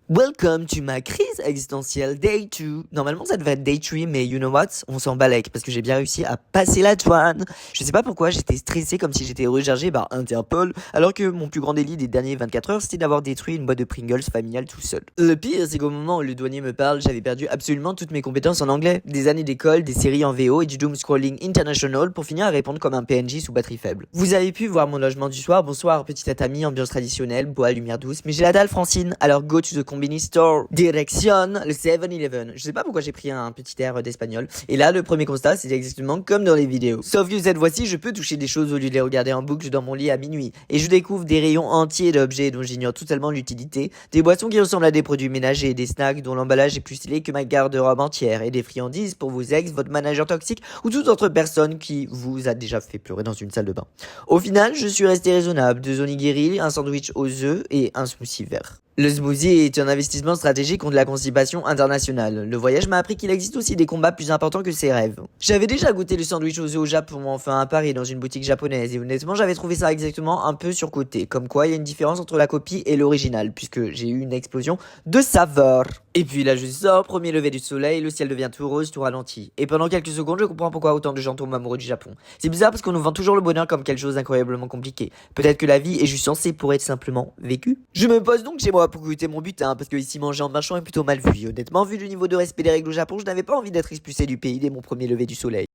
Welcome to ma crise existentielle day 2. Normalement ça devait être day 3 mais you know what, on s'en balèque parce que j'ai bien réussi à passer la douane. Je sais pas pourquoi j'étais stressé comme si j'étais rechargé par Interpol alors que mon plus grand délit des derniers 24 heures c'était d'avoir détruit une boîte de Pringles familiale tout seul. Le pire c'est qu'au moment où le douanier me parle j'avais perdu absolument toutes mes compétences en anglais. Des années d'école, des séries en VO et du doom scrolling international pour finir à répondre comme un PNJ sous batterie faible. Vous avez pu voir mon logement du soir, bonsoir petit tatami, ambiance traditionnelle, bois, lumière douce, mais j'ai la dalle Francine, alors go to the convenience store. Direction le 7-Eleven. Je sais pas pourquoi j'ai pris un petit air d'espagnol. Et là, le premier constat, c'est exactement comme dans les vidéos. Sauf que cette fois-ci, je peux toucher des choses au lieu de les regarder en boucle dans mon lit à minuit. Et je découvre des rayons entiers d'objets dont j'ignore totalement l'utilité, des boissons qui ressemblent à des produits ménagers, des snacks dont l'emballage est plus stylé que ma garde-robe entière, et des friandises pour vos ex, votre manager toxique ou toute autre personne qui vous a déjà fait pleurer dans une salle de bain. Au final, je suis resté raisonnable. 2 onigiri, un sandwich aux œufs et un smoothie vert. Le smoothie est un investissement stratégique contre la constipation internationale. Le voyage m'a appris qu'il existe aussi des combats plus importants que ses rêves. J'avais déjà goûté le sandwich aux œufs au Japon, enfin à Paris, dans une boutique japonaise, et honnêtement j'avais trouvé ça exactement un peu surcoté, comme quoi il y a une différence entre la copie et l'original, puisque j'ai eu une explosion de saveur. Et puis là je sors, premier lever du soleil, le ciel devient tout rose, tout ralenti. Et pendant quelques secondes je comprends pourquoi autant de gens tombent amoureux du Japon. C'est bizarre parce qu'on nous vend toujours le bonheur comme quelque chose d'incroyablement compliqué. Peut-être que la vie est juste censée pour être simplement vécue. Je me pose donc chez moi pour goûter mon butin, parce que ici manger en marchant est plutôt mal vu. Honnêtement, vu le niveau de respect des règles au Japon, je n'avais pas envie d'être expulsé du pays dès mon premier lever du soleil.